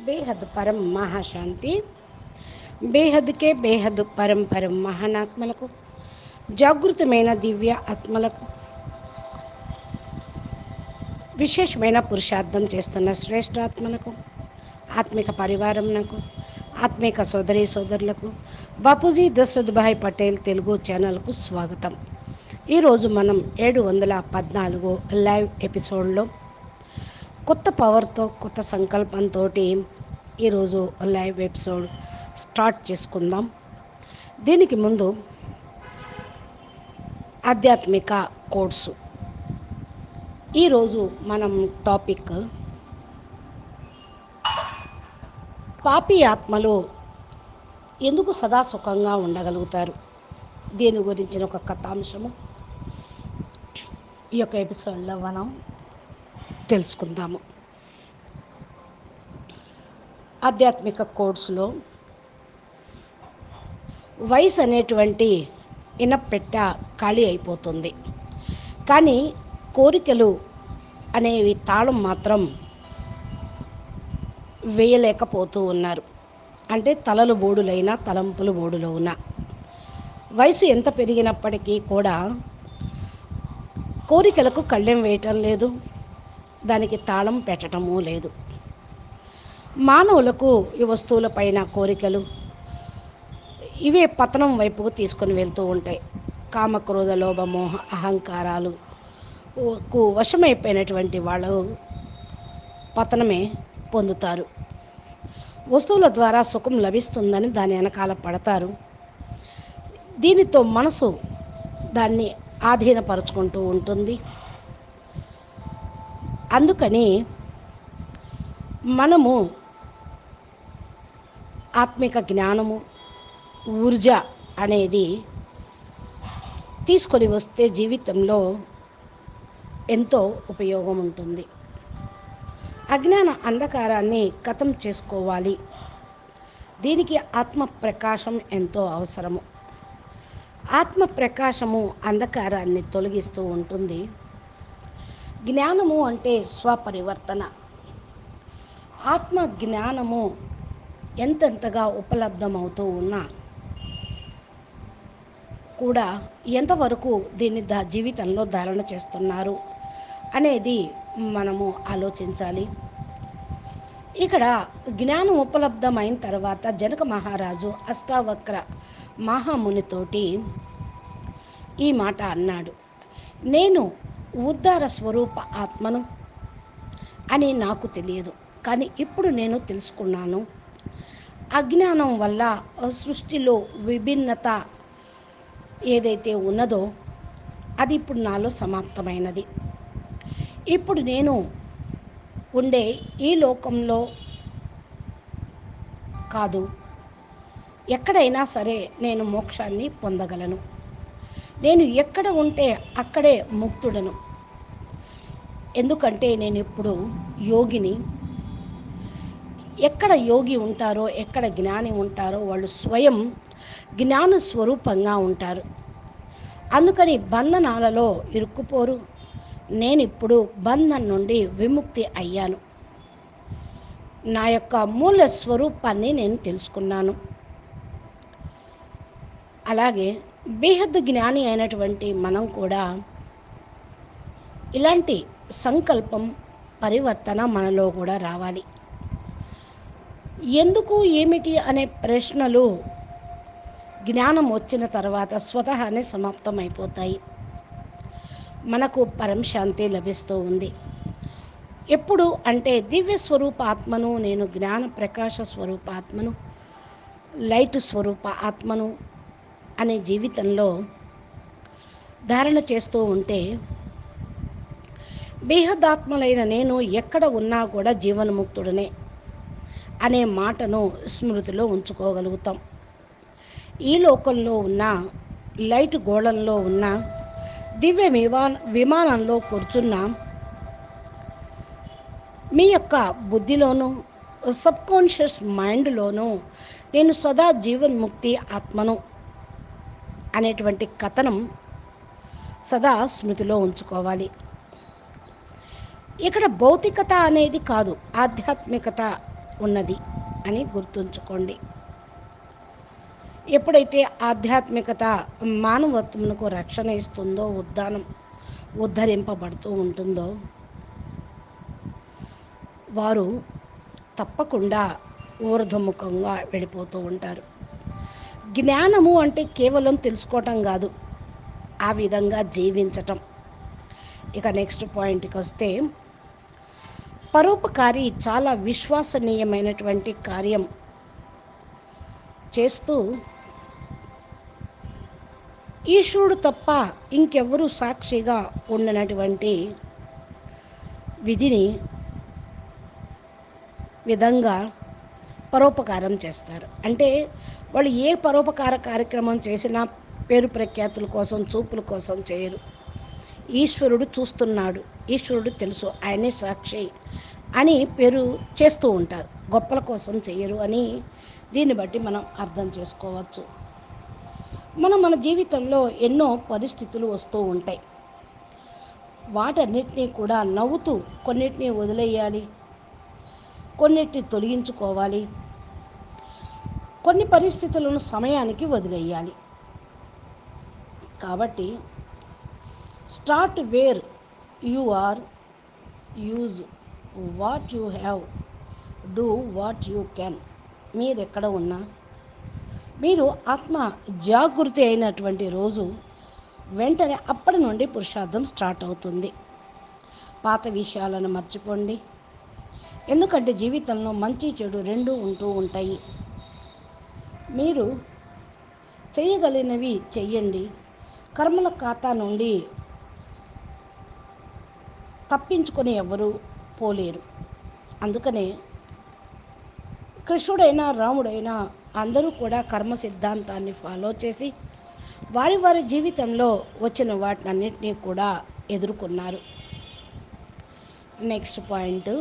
బేహద్ పరం మహాశాంతి. బేహద్కే బేహద్ పరం పరం మహానాత్మలకు, జాగృతమైన దివ్య ఆత్మలకు, విశేషమైన పురుషార్థం చేస్తున్న శ్రేష్ఠాత్మలకు, ఆత్మిక పరివారంకు, ఆత్మిక సోదరీ సోదరులకు బాపూజీ దశరథ్ భాయ్ పటేల్ తెలుగు ఛానల్కు స్వాగతం. ఈరోజు మనం 714 లైవ్ ఎపిసోడ్లో కొత్త పవర్తో, కొత్త సంకల్పంతో ఈరోజు లైవ్ ఎపిసోడ్ స్టార్ట్ చేసుకుందాం. దీనికి ముందు ఆధ్యాత్మిక కోర్సు. ఈరోజు మనం టాపిక్ పాపి ఆత్మలు ఎందుకు సదా సుఖంగా ఉండగలుగుతారు, దీని గురించిన ఒక కథాంశము ఈ యొక్క ఎపిసోడ్లో మనం తెలుసుకుందాము. ఆధ్యాత్మిక కోర్సులో వయసు అనేటువంటి ఇనప్పెట్ట ఖాళీ అయిపోతుంది, కానీ కోరికలు అనేవి తాళం మాత్రం వేయలేకపోతూ ఉన్నారు. అంటే తలలు బోడులైనా, తలంపులు బోడులో ఉన్న వయసు ఎంత పెరిగినప్పటికీ కూడా కోరికలకు కళ్ళెం వేయటం లేదు, దానికి తాళం పెట్టడము లేదు. మానవులకు ఈ వస్తువులపైన కోరికలు ఇవే పతనం వైపుకు తీసుకొని వెళ్తూ ఉంటాయి. కామక్రోధ లోభ మోహ అహంకారాలు వశమైపోయినటువంటి వాళ్ళు పతనమే పొందుతారు. వస్తువుల ద్వారా సుఖం లభిస్తుందని దాని వెనకాల పడతారు. దీనితో మనసు దాన్ని ఆధీనపరుచుకుంటూ ఉంటుంది. అందుకని మనము ఆత్మిక జ్ఞానము, ఊర్జ అనేది తీసుకొని వస్తే జీవితంలో ఎంతో ఉపయోగం ఉంటుంది. అజ్ఞాన అంధకారాన్ని ఖతం చేసుకోవాలి. దీనికి ఆత్మ ప్రకాశం ఎంతో అవసరము. ఆత్మ ప్రకాశము అంధకారాన్ని తొలగిస్తూ ఉంటుంది. జ్ఞానము అంటే స్వపరివర్తన. ఆత్మ జ్ఞానము ఎంతెంతగా ఉపలబ్ధమవుతూ ఉన్నా కూడా ఎంతవరకు దీన్ని జీవితంలో ధారణ చేస్తున్నారు అనేది మనము ఆలోచించాలి. ఇక్కడ జ్ఞానం ఉపలబ్ధమైన తర్వాత జనక మహారాజు అష్టావక్ర మహామునితోటి ఈ మాట అన్నాడు, నేను ఉద్ధార స్వరూప ఆత్మను అని నాకు తెలియదు, కానీ ఇప్పుడు నేను తెలుసుకున్నాను. అజ్ఞానం వల్ల సృష్టిలో విభిన్నత ఏదైతే ఉన్నదో అది ఇప్పుడు నాలో సమాప్తమైనది. ఇప్పుడు నేను ఉండే ఈ లోకంలో కాదు, ఎక్కడైనా సరే నేను మోక్షాన్ని పొందగలను. నేను ఎక్కడ ఉంటే అక్కడే ముక్తుడను. ఎందుకంటే నేను ఇప్పుడు యోగిని. ఎక్కడ యోగి ఉంటారో, ఎక్కడ జ్ఞాని ఉంటారో వాళ్ళు స్వయం జ్ఞాన స్వరూపంగా ఉంటారు. అందుకని బంధనాలలో ఇరుక్కుపోరు. నేను ఇప్పుడు బంధం నుండి విముక్తి అయ్యాను. నా యొక్క మూల స్వరూపాన్ని నేను తెలుసుకున్నాను. అలాగే బేహద్ జ్ఞాని అయినటువంటి మనం కూడా ఇలాంటి సంకల్పం, పరివర్తన మనలో కూడా రావాలి. ఎందుకు, ఏమిటి అనే ప్రశ్నలు జ్ఞానం వచ్చిన తర్వాత స్వతహానే సమాప్తమైపోతాయి. మనకు పరం శాంతి లభిస్తూ ఉంది. ఎప్పుడు అంటే దివ్య స్వరూప ఆత్మను, నేను జ్ఞాన ప్రకాశ స్వరూప ఆత్మను, లైట్ స్వరూప ఆత్మను అనే జీవితంలో ధారణ చేస్తూ ఉంటే బేహదాత్మలైన నేను ఎక్కడ ఉన్నా కూడా జీవన్ముక్తుడనే అనే మాటను స్మృతిలో ఉంచుకోగలుగుతాం. ఈ లోకంలో ఉన్న లైట్ గోళంలో ఉన్న దివ్య విమానంలో కూర్చున్న మీ యొక్క బుద్ధిలోనూ, సబ్కాన్షియస్ మైండ్లోనూ నేను సదా జీవన్ముక్తి ఆత్మను అనేటువంటి కథనం సదా స్మృతిలో ఉంచుకోవాలి. ఇక్కడ భౌతికత అనేది కాదు, ఆధ్యాత్మికత ఉన్నది అని గుర్తుంచుకోండి. ఎప్పుడైతే ఆధ్యాత్మికత మానవత్వమునకు రక్షణ ఇస్తుందో, ఉద్ధరింపబడుతూ ఉంటుందో, వారు తప్పకుండా ఊర్ధ్వముఖంగా వెళ్ళిపోతూ ఉంటారు. జ్ఞానము అంటే కేవలం తెలుసుకోవటం కాదు, ఆ విధంగా జీవించటం. ఇక నెక్స్ట్ పాయింట్కి వస్తే, పరోపకారి చాలా విశ్వసనీయమైనటువంటి కార్యం చేస్తూ ఈశ్వరుడు తప్ప ఇంకెవ్వరూ సాక్షిగా ఉండనటువంటి విధంగా పరోపకారం చేస్తారు. అంటే వాళ్ళు ఏ పరోపకార కార్యక్రమం చేసినా పేరు ప్రఖ్యాతుల కోసం, చూపుల కోసం చేయరు. ఈశ్వరుడు చూస్తున్నాడు, ఈశ్వరుడు తెలుసు, ఆయనే సాక్షి అని పేరు చేస్తూ ఉంటారు. గొప్పల కోసం చేయరు అని దీన్ని బట్టి మనం అర్థం చేసుకోవచ్చు. మన జీవితంలో ఎన్నో పరిస్థితులు వస్తూ ఉంటాయి. వాటన్నిటినీ కూడా నవ్వుతూ కొన్నిటిని వదిలేయాలి, కొన్నిటిని తొలగించుకోవాలి, కొన్ని పరిస్థితులను సమయానికి వదిలేయాలి. కాబట్టి start where you are, use what you have, do what you can. మీరు ఎక్కడ ఉన్నా, మీరు ఆత్మ జాగృతి అయినటువంటి రోజు వెంటనే అప్పటి నుండి పురుషార్థం స్టార్ట్ అవుతుంది. పాత విషయాలను మర్చిపోండి, ఎందుకంటే జీవితంలో మంచి చెడు రెండూ ఉంటూ ఉంటాయి. మీరు చేయగలిగినవి చెయ్యండి. కర్మల ఖాతా నుండి తప్పించుకొని ఎవరు పోలేరు. అందుకనే కృష్ణుడైనా రాముడైనా అందరూ కూడా కర్మ సిద్ధాంతాన్ని ఫాలో చేసి వారి వారి జీవితంలో వచ్చిన వాటినన్నింటినీ కూడా ఎదుర్కొన్నారు. Next point,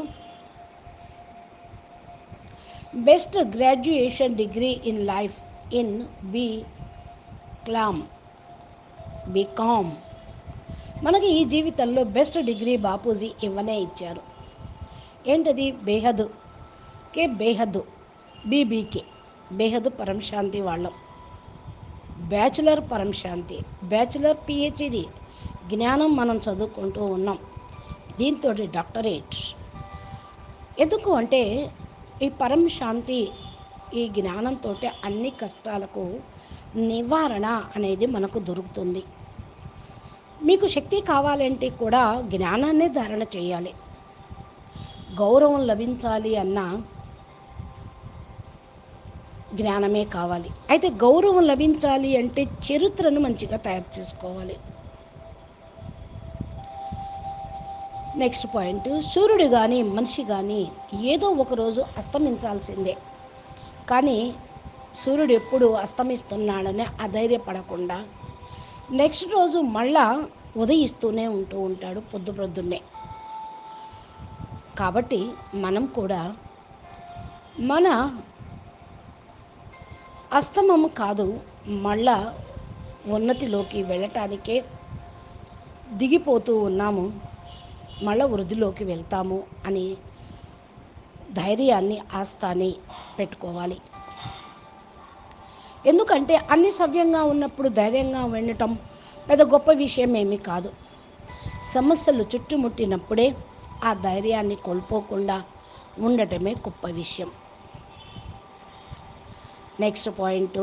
best graduation degree in life in B Com. మనకి ఈ జీవితంలో బెస్ట్ డిగ్రీ బాపూజీ ఇవ్వనే ఇచ్చారు. ఏంటది? బేహద్దు బీబీకే, బేహద్దు పరంశాంతి వాళ్ళం. బ్యాచులర్ పరంశాంతి, బ్యాచులర్ పిహెచ్డి జ్ఞానం మనం చదువుకుంటూ ఉన్నాం. దీంతో డాక్టరేట్. ఎందుకు అంటే ఈ పరంశాంతి, ఈ జ్ఞానంతో అన్ని కష్టాలకు నివారణ అనేది మనకు దొరుకుతుంది. మీకు శక్తి కావాలంటే కూడా జ్ఞానాన్ని ధారణ చేయాలి. గౌరవం లభించాలి అన్నా జ్ఞానమే కావాలి. అయితే గౌరవం లభించాలి అంటే చరిత్రను మంచిగా తయారు చేసుకోవాలి. నెక్స్ట్ పాయింట్, సూర్యుడు కానీ మనిషి కానీ ఏదో ఒకరోజు అస్తమించాల్సిందే. కానీ సూర్యుడు ఎప్పుడు అస్తమిస్తున్నాడని అధైర్యపడకుండా నెక్స్ట్ రోజు మళ్ళా ఉదయిస్తూనే ఉంటూ ఉంటాడు పొద్దున్నే. కాబట్టి మనం కూడా మన అస్తమము కాదు, మళ్ళా ఉన్నతిలోకి వెళ్ళటానికే దిగిపోతూ ఉన్నాము, మళ్ళా వృద్ధిలోకి వెళ్తాము అని ధైర్యాన్ని, ఆస్థాన్ని పెట్టుకోవాలి. ఎందుకంటే అన్ని సవ్యంగా ఉన్నప్పుడు ధైర్యంగా ఉండటం పెద్ద గొప్ప విషయం ఏమీ కాదు. సమస్యలు చుట్టుముట్టినప్పుడే ఆ ధైర్యాన్ని కోల్పోకుండా ఉండటమే గొప్ప విషయం. నెక్స్ట్ పాయింట్,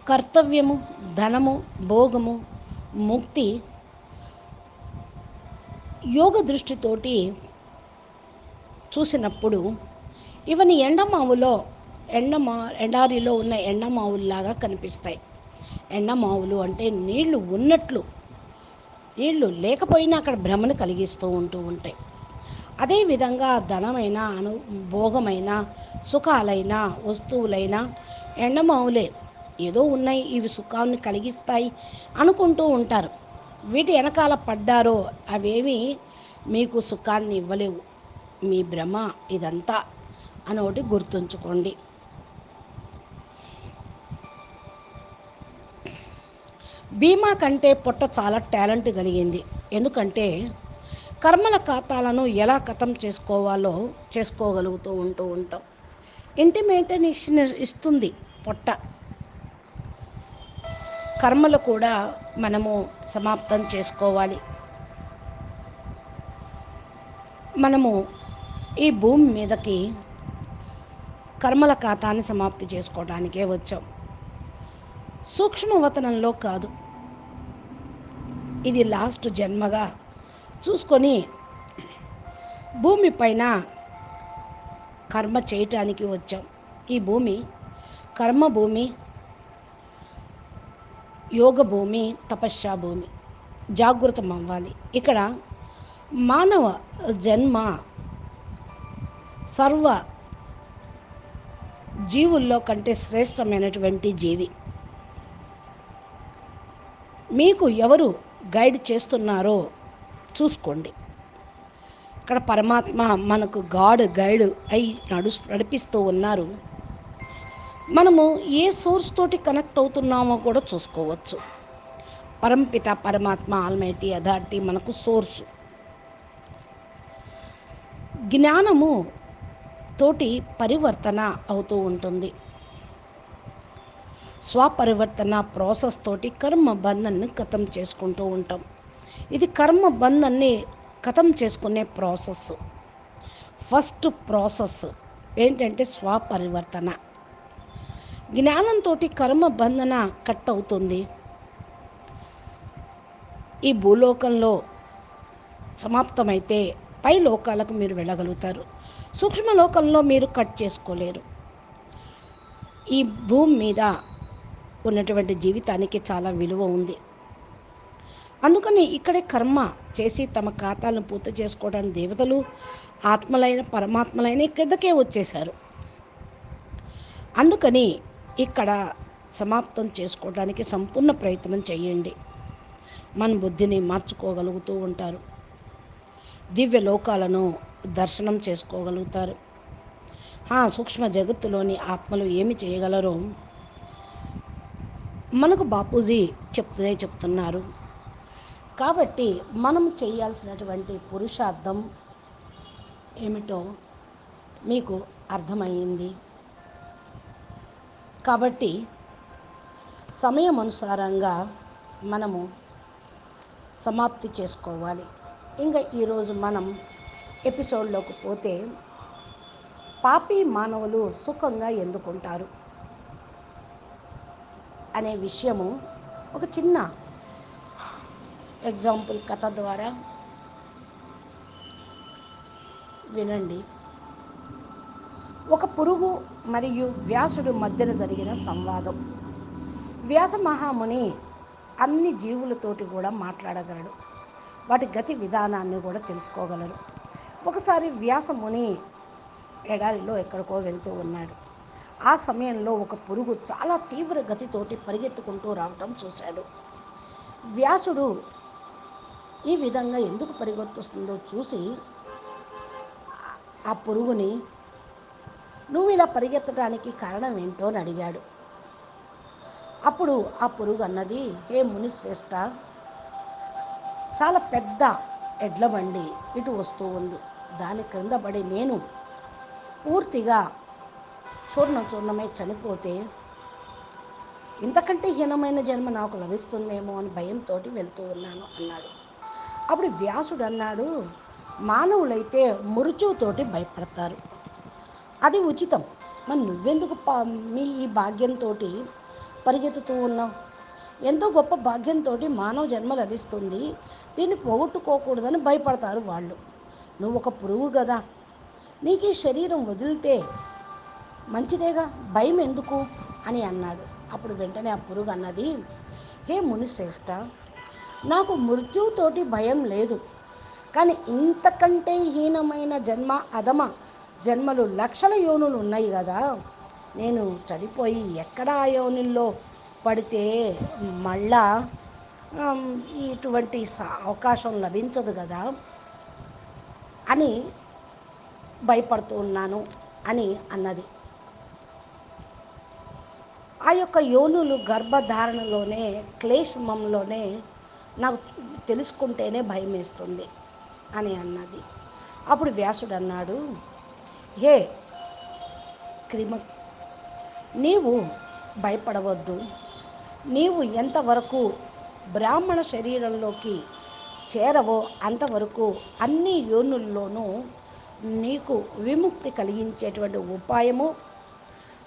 కర్తవ్యము, ధనము, భోగము, ముక్తి యోగ దృష్టితోటి చూసినప్పుడు ఇవన్నీ ఎండారిలో ఉన్న ఎండమావుల్లాగా కనిపిస్తాయి. ఎండమావులు అంటే నీళ్లు ఉన్నట్లు, నీళ్లు లేకపోయినా అక్కడ భ్రమను కలిగిస్తూ ఉంటాయి. అదేవిధంగా ధనమైన, భోగమైన, సుఖాలైన, వస్తువులైన ఎండమావులే. ఏదో ఉన్నాయి, ఇవి సుఖాన్ని కలిగిస్తాయి అనుకుంటూ ఉంటారు. వీటి వెనకాల పడ్డారో అవేమి మీకు సుఖాన్ని ఇవ్వలేవు. మీ భ్రమ ఇదంతా అని ఒకటి గుర్తుంచుకోండి. భీమా కంటే పొట్ట చాలా టాలెంట్ కలిగింది. ఎందుకంటే కర్మల ఖాతాలను ఎలా ఖతం చేసుకోగలుగుతూ ఉంటాం. ఇంటిమేషన్ ఇస్తుంది పొట్ట. కర్మలు కూడా మనము సమాప్తం చేసుకోవాలి. మనము ఈ భూమి మీదకి కర్మల ఖాతాన్ని సమాప్తి చేసుకోవడానికే వచ్చాం, సూక్ష్మవతనంలో కాదు. ఇది లాస్ట్ జన్మగా చూసుకొని భూమిపైన కర్మ చేయటానికి వచ్చాం. ఈ భూమి కర్మ భూమి, యోగ భూమి, తపస్యా భూమి. జాగృతం అవ్వాలి. ఇక్కడ మానవ జన్మ సర్వ జీవుల్లో కంటే శ్రేష్టమైనటువంటి జీవి. మీకు ఎవరు గైడ్ చేస్తున్నారో చూసుకోండి. ఇక్కడ పరమాత్మ మనకు గైడ్ అయి నడిపిస్తూ ఉన్నారు. మనము ఏ సోర్స్ తోటి కనెక్ట్ అవుతున్నామో కూడా చూసుకోవచ్చు. పరంపిత పరమాత్మ ఆల్మైటీ అథారిటీ మనకు సోర్సు. జ్ఞానము తోటి పరివర్తన అవుతూ ఉంటుంది. స్వపరివర్తన ప్రాసెస్ తోటి కర్మ బంధాన్ని ఖతం చేసుకుంటూ ఉంటాం. ఇది కర్మ బంధాన్ని ఖతం చేసుకునే ప్రాసెస్. ఫస్ట్ ప్రాసెస్ ఏంటంటే స్వపరివర్తన. జ్ఞానంతో కర్మ బంధన కట్ అవుతుంది. ఈ భూలోకంలో సమాప్తమైతే పై లోకాలకు మీరు వెళ్ళగలుగుతారు. సూక్ష్మలోకంలో మీరు కట్ చేసుకోలేరు. ఈ భూమి మీద ఉన్నటువంటి జీవితానికి చాలా విలువ ఉంది. అందుకని ఇక్కడే కర్మ చేసి తమ ఖాతాలను పూర్తి చేసుకోవడానికి దేవతలు, ఆత్మలైన పరమాత్మలైన కిందకే వచ్చేశారు. అందుకని ఇక్కడ సమాప్తం చేసుకోవడానికి సంపూర్ణ ప్రయత్నం చేయండి. మన బుద్ధిని మార్చుకోగలుగుతూ ఉంటారు. దివ్య లోకాలను దర్శనం చేసుకోగలుగుతారు. సూక్ష్మ జగత్తులోని ఆత్మలు ఏమి చేయగలరో మనకు బాపూజీ చెప్తున్నారు. కాబట్టి మనం చేయాల్సినటువంటి పురుషార్థం ఏమిటో మీకు అర్థమయ్యింది. కాబట్టి సమయం అనుసారంగా మనము సమాప్తి చేసుకోవాలి. ఇంకా ఈరోజు మనం ఎపిసోడ్లోకి పోతే, పాపి మానవులు సుఖంగా ఎందుకుంటారు అనే విషయము ఒక చిన్న ఎగ్జాంపుల్ కథ ద్వారా వినండి. ఒక పురుగు మరియు వ్యాసుడు మధ్యన జరిగిన సంవాదం. వ్యాస మహాముని అన్ని జీవులతోటి కూడా మాట్లాడగలడు. వాటి గతి విధానాన్ని కూడా తెలుసుకోగలరు. ఒకసారి వ్యాసముని ఎడారిలో ఎక్కడికో వెళ్తూ ఉన్నాడు. ఆ సమయంలో ఒక పురుగు చాలా తీవ్ర గతితోటి పరిగెత్తుకుంటూ రావటం చూశాడు. వ్యాసుడు ఈ విధంగా ఎందుకు పరిగెత్తుస్తుందో చూసి ఆ పురుగుని, నువ్వు ఇలా పరిగెత్తడానికి కారణం ఏంటో అని అడిగాడు. అప్పుడు ఆ పురుగు అన్నది, హే మునిశ్రేష్ఠ, చాలా పెద్ద ఎడ్ల బండి ఇటు వస్తూ ఉంది. దాని క్రింద పడి నేను పూర్తిగా చూర్ణమై చనిపోతే ఇంతకంటే హీనమైన జన్మ నాకు లభిస్తుందేమో అని భయంతో వెళ్తూ ఉన్నాను అన్నాడు. అప్పుడు వ్యాసుడు అన్నాడు, మానవులైతే మృత్యువుతోటి భయపడతారు, అది ఉచితం. మరి నువ్వెందుకు మీ ఈ భాగ్యంతో పరిగెత్తుతూ ఉన్నావు? ఎంతో గొప్ప భాగ్యంతో మానవ జన్మ లభిస్తుంది, దీన్ని పోగొట్టుకోకూడదని భయపడతారు వాళ్ళు. నువ్వు ఒక పురుగు కదా, నీకు ఈ శరీరం వదిలితే మంచిదేగా, భయం ఎందుకు అని అన్నాడు. అప్పుడు వెంటనే ఆ పురుగు అన్నది, హే మునిశ్రేష్ఠ, నాకు మృత్యువుతోటి భయం లేదు, కానీ ఇంతకంటే హీనమైన జన్మ, అధమ జన్మలు లక్షల యోనులు ఉన్నాయి కదా, నేను చనిపోయి ఎక్కడ ఆ యోనుల్లో పడితే మళ్ళా ఇటువంటి అవకాశం లభించదు కదా అని భయపడుతూ ఉన్నాను అని అన్నది. ఆ యొక్క యోనులు గర్భధారణలోనే, క్లేశమంలోనే నాకు తెలుసుకుంటేనే భయం వేస్తుంది. అని అన్నది. అప్పుడు వ్యాసుడు అన్నాడు, హే క్రిమ, నీవు భయపడవద్దు. నీవు ఎంతవరకు బ్రాహ్మణ శరీరంలోకి చేరవో అంతవరకు అన్ని యోనుల్లోనూ నీకు విముక్తి కలిగించేటువంటి ఉపాయము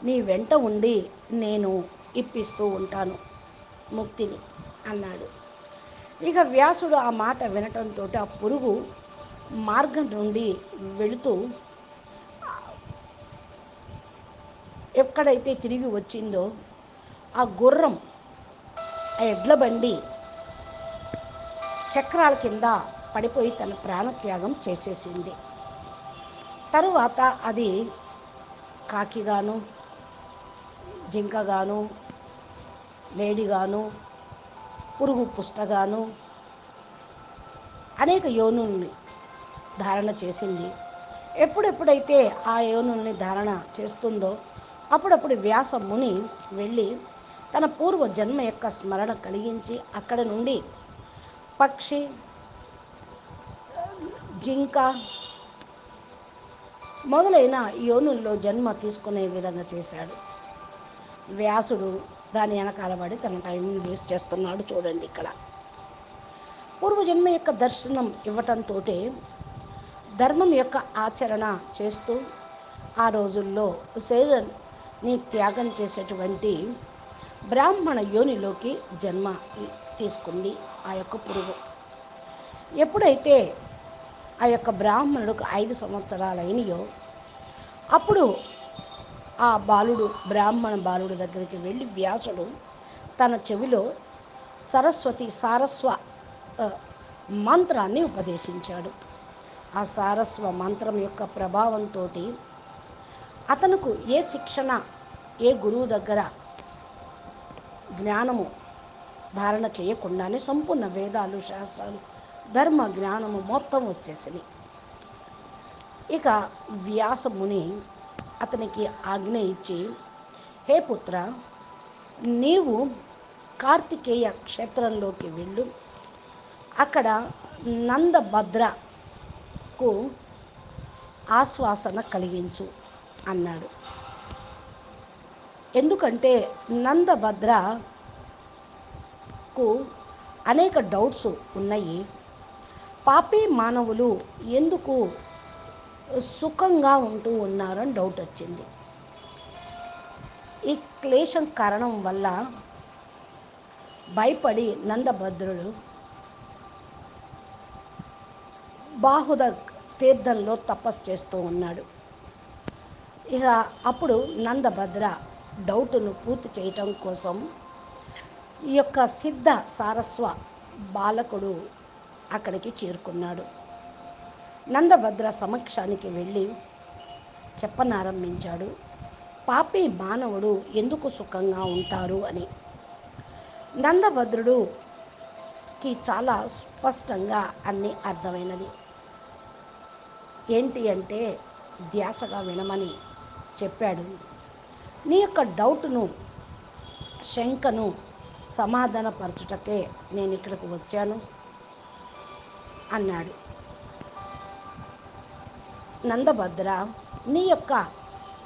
నీ వెంట ఉండి నేను ఇప్పిస్తూ ఉంటాను ముక్తిని అన్నాడు. ఇక వ్యాసుడు ఆ మాట వినటంతో ఆ పురుగు మార్గం నుండి వెళుతూ ఎక్కడైతే తిరిగి వచ్చిందో ఆ గుర్రం, ఆ ఎడ్ల బండి చక్రాల కింద పడిపోయి తన ప్రాణత్యాగం చేసేసింది. తరువాత అది కాకిగాను, జింకగాను, లేడిగాను, పురుగు పుష్టగాను అనేక యోనుల్ని ధారణ చేసింది. ఎప్పుడెప్పుడైతే ఆ యోనుల్ని ధారణ చేస్తుందో అప్పుడప్పుడు వ్యాస ముని వెళ్ళి తన పూర్వ జన్మ యొక్క స్మరణ కలిగించి అక్కడ నుండి పక్షి, జింక మొదలైన యోనుల్లో జన్మ తీసుకునే విధంగా చేశాడు. వ్యాసుడు దాని వెనకాల పడి తన టైం వేస్ట్ చేస్తున్నాడు. చూడండి, ఇక్కడ పూర్వజన్మ యొక్క దర్శనం ఇవ్వటంతో ధర్మం యొక్క ఆచరణ చేస్తూ ఆ రోజుల్లో శరీరాన్ని త్యాగం చేసేటువంటి బ్రాహ్మణ యోనిలోకి జన్మ తీసుకుంది ఆ యొక్క పురుగు. ఎప్పుడైతే ఆ యొక్క బ్రాహ్మణుడికి 5 సంవత్సరాలు అయినాయో అప్పుడు ఆ బాలుడు, బ్రాహ్మణ బాలుడు దగ్గరికి వెళ్ళి వ్యాసుడు తన చెవిలో సారస్వ మంత్రాన్ని ఉపదేశించాడు. ఆ సారస్వ మంత్రం యొక్క ప్రభావంతో అతనుకు ఏ శిక్షణ, ఏ గురువు దగ్గర జ్ఞానము ధారణ చేయకుండానే సంపూర్ణ వేదాలు, శాస్త్రాలు, ధర్మ జ్ఞానము మొత్తం వచ్చేసినాయి. ఇక వ్యాసముని అతనికి ఆజ్ఞ ఇచ్చి, హే పుత్ర, నీవు కార్తికేయ క్షేత్రంలోకి వెళ్ళు, అక్కడ నందభద్రకు ఆశ్వాసన కలిగించు అన్నాడు. ఎందుకంటే నందభద్రకు అనేక డౌట్స్ ఉన్నాయి. పాపి మానవులు ఎందుకు సుఖంగా ఉంటూ ఉన్నారని డౌట్ వచ్చింది. ఈ క్లేశం కారణం వల్ల భయపడి నందభద్రుడు బాహుద తీర్థంలో తపస్సు చేస్తూ ఉన్నాడు. ఇక అప్పుడు నందభద్ర డౌటును పూర్తి చేయటం కోసం ఈ యొక్క సిద్ధ సారస్వ బాలకుడు అక్కడికి చేరుకున్నాడు. నందభద్ర సమక్షానికి వెళ్ళి చెప్పనారంభించాడు, పాపి మానవుడు ఎందుకు సుఖంగా ఉంటారు అని. నందభద్రుడికి చాలా స్పష్టంగా అన్నీ అర్థమైనది. ఏంటి అంటే ధ్యాసగా వినమని చెప్పాడు. నీ యొక్క డౌట్ను, శంకను సమాధానపరచుటకే నేను ఇక్కడికి వచ్చాను అన్నాడు. నందభద్ర, నీ యొక్క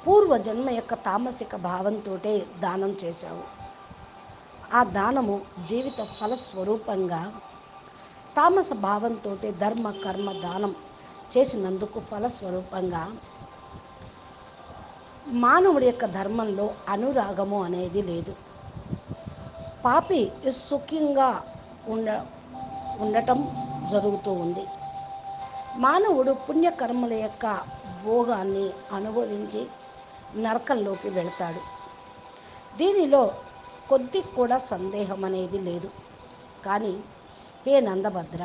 పూర్వజన్మ యొక్క తామసిక భావంతో దానం చేశావు. ఆ దానము జీవిత ఫలస్వరూపంగా తామస భావంతో ధర్మ కర్మ దానం చేసినందుకు ఫలస్వరూపంగా మానవుడి యొక్క ధర్మంలో అనురాగము అనేది లేదు. పాపి సుఖంగా ఉండటం జరుగుతూ ఉంది. మానవుడు పుణ్యకర్మల యొక్క భోగాన్ని అనుభవించి నరకంలోకి వెళతాడు. దీనిలో కొద్ది కూడా సందేహం అనేది లేదు. కానీ హే నందభద్ర,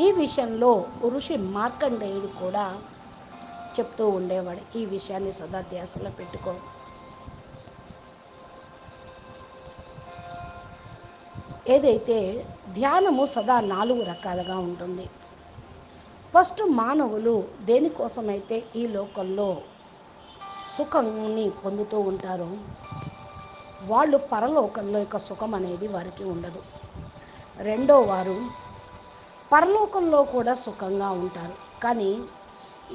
ఈ విషయంలో ఋషి మార్కండేయుడు కూడా చెప్తూ ఉండేవాడు, ఈ విషయాన్ని సదా ధ్యాసలో పెట్టుకో. ఏదైతే ధ్యానము సదా 4 రకాలుగా ఉంటుంది. ఫస్ట్, మానవులు దేనికోసమైతే ఈ లోకంలో సుఖాన్ని పొందుతూ ఉంటారో వాళ్ళు పరలోకంలో యొక్క సుఖం అనేది వారికి ఉండదు. రెండో వారు పరలోకంలో కూడా సుఖంగా ఉంటారు. కానీ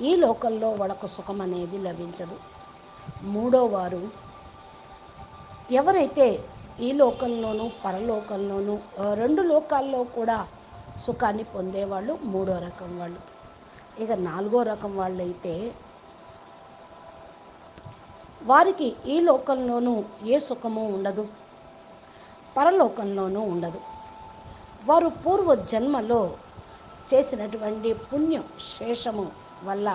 ఈ లోకంలో వాళ్ళకు సుఖం అనేది లభించదు. మూడో వారు ఎవరైతే ఈ లోకంలోనూ పరలోకంలోనూ రెండు లోకాల్లో కూడా సుఖాన్ని పొందేవాళ్ళు మూడో రకం వాళ్ళు. ఇక నాలుగో రకం వాళ్ళైతే వారికి ఈ లోకంలోనూ ఏ సుఖము ఉండదు, పరలోకంలోనూ ఉండదు. వారు పూర్వ జన్మలో చేసినటువంటి పుణ్యం శేషము వల్ల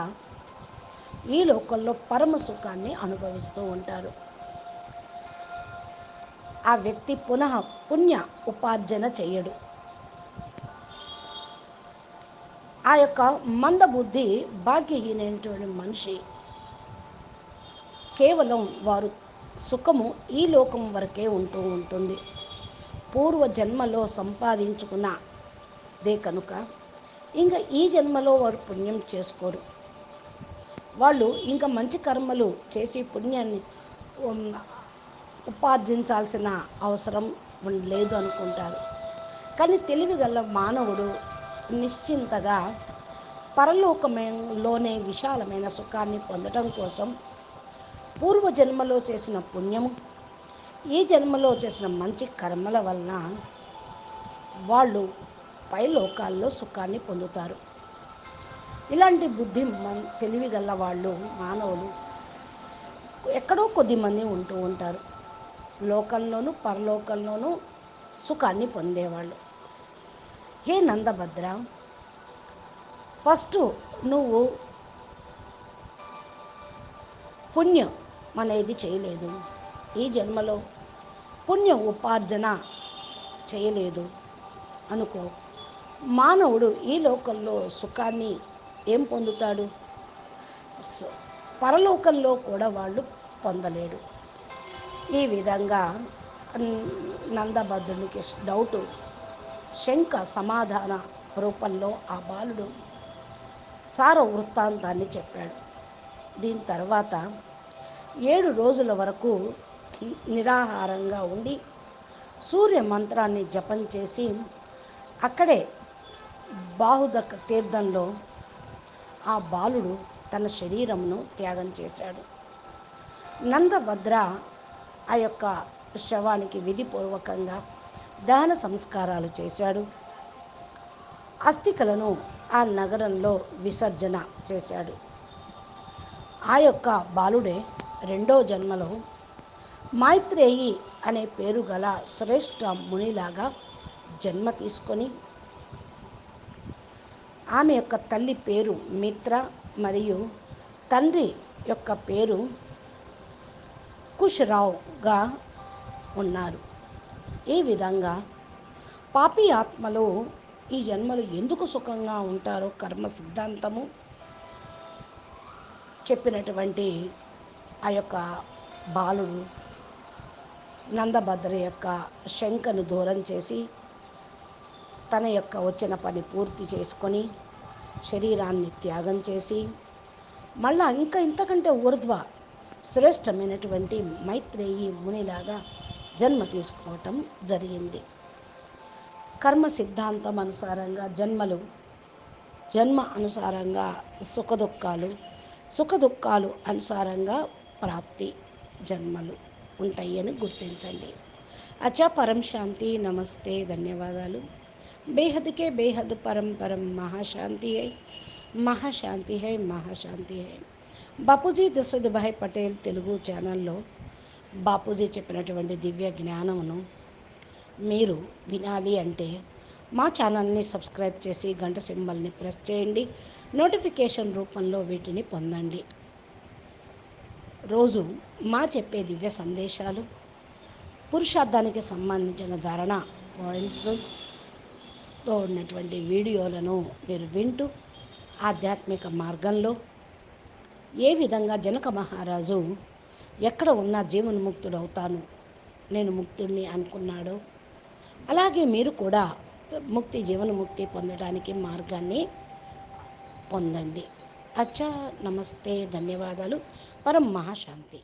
ఈ లోకంలో పరమ సుఖాన్ని అనుభవిస్తూ ఉంటారు. ఆ వ్యక్తి పునః పుణ్య ఉపార్జన చేయడు. ఆ యొక్క మందబుద్ధి భాగ్యహీనైనటువంటి మనిషి కేవలం వారు సుఖము ఈ లోకం వరకే ఉంటూ ఉంటుంది. పూర్వ జన్మలో సంపాదించుకున్నదే కనుక ఇంకా ఈ జన్మలో వారు పుణ్యం చేసుకోరు. వాళ్ళు ఇంకా మంచి కర్మలు చేసి పుణ్యాన్ని ఉపార్జించాల్సిన అవసరం లేదు అనుకుంటారు. కానీ తెలివిగల మానవుడు నిశ్చింతగా పరలోకంలోనే విశాలమైన సుఖాన్ని పొందడం కోసం పూర్వజన్మలో చేసిన పుణ్యము, ఈ జన్మలో చేసిన మంచి కర్మల వలన వాళ్ళు పై లోకాల్లో సుఖాన్ని పొందుతారు. ఇలాంటి బుద్ధి తెలివిగల వాళ్ళు మానవులు ఎక్కడో కొద్దిమంది ఉంటూ ఉంటారు. లోకంలోనూ పరలోకంలోనూ సుఖాన్ని పొందేవాళ్ళు. హే నందభద్ర, ఫస్ట్ నువ్వు పుణ్యం అనేది చేయలేదు, ఈ జన్మలో పుణ్య ఉపార్జన చేయలేదు అనుకో, మానవుడు ఈ లోకంలో సుఖాన్ని ఏం పొందుతాడు? పరలోకంలో కూడా వాళ్ళు పొందలేడు. ఈ విధంగా నందభద్రునికి డౌటు శంఖ సమాధాన రూపంలో ఆ బాలుడు సార వృత్తాంతాన్ని చెప్పాడు. దీని తర్వాత 7 రోజుల వరకు నిరాహారంగా ఉండి సూర్య మంత్రాన్ని జపం చేసి అక్కడే బాహుదక తీర్థంలో ఆ బాలుడు తన శరీరమును త్యాగం చేశాడు. నందభద్ర ఆ యొక్క శవానికి విధిపూర్వకంగా దహన సంస్కారాలు చేశాడు. అస్థికలను ఆ నగరంలో విసర్జన చేశాడు. ఆ యొక్క బాలుడే రెండో జన్మలో మైత్రేయి అనే పేరు గల శ్రేష్ఠ మునిలాగా జన్మ తీసుకొని ఆమె యొక్క తల్లి పేరు మిత్ర మరియు తండ్రి యొక్క పేరు కుష్రావుగా ఉన్నారు. ఈ విధంగా పాపి ఆత్మలు ఈ జన్మలు ఎందుకు సుఖంగా ఉంటారో కర్మ సిద్ధాంతము చెప్పినటువంటి ఆ యొక్క బాలుడు నందభద్ర యొక్క శంఖను దూరం చేసి తన యొక్క వచ్చిన పని పూర్తి చేసుకొని శరీరాన్ని త్యాగం చేసి మళ్ళా ఇంకా ఇంతకంటే ఊర్ధ్వ శ్రేష్టమైనటువంటి మైత్రేయి మునిలాగా జన్మ తీసుకోవటం జరిగింది. కర్మ సిద్ధాంతం అనుసారంగా జన్మ అనుసారంగా సుఖదుఖాలు అనుసారంగా ప్రాప్తి జన్మలు ఉంటాయి అని గుర్తించండి. అచ్చా, పరం శాంతి. నమస్తే, ధన్యవాదాలు. బేహద్కే బేహద్ పరం మహాశాంతి హై, మహాశాంతి హై, మహాశాంతి హై. బాపూజీ దశరథ్ భాయ్ పటేల్ తెలుగు ఛానల్లో బాపూజీ చెప్పినటువంటి దివ్య జ్ఞానమును మీరు వినాలి అంటే మా ఛానల్ని సబ్స్క్రైబ్ చేసి గంట సింబల్ని ప్రెస్ చేయండి. నోటిఫికేషన్ రూపంలో వీటిని పొందండి. రోజు మా చెప్పే దివ్య సందేశాలు, పురుషార్థానికి సంబంధించిన ధారణ పాయింట్స్తో ఉన్నటువంటి వీడియోలను మీరు వింటూ ఆధ్యాత్మిక మార్గంలో ఏ విధంగా జనక మహారాజు ఎక్కడ ఉన్నా జీవన్ముక్తుడవుతాను, నేను ముక్తుడిని అనుకున్నాడో అలాగే మీరు కూడా జీవన్ముక్తి పొందడానికి మార్గాన్ని పొందండి. అచ్చా, నమస్తే, ధన్యవాదాలు. పరం మహాశాంతి.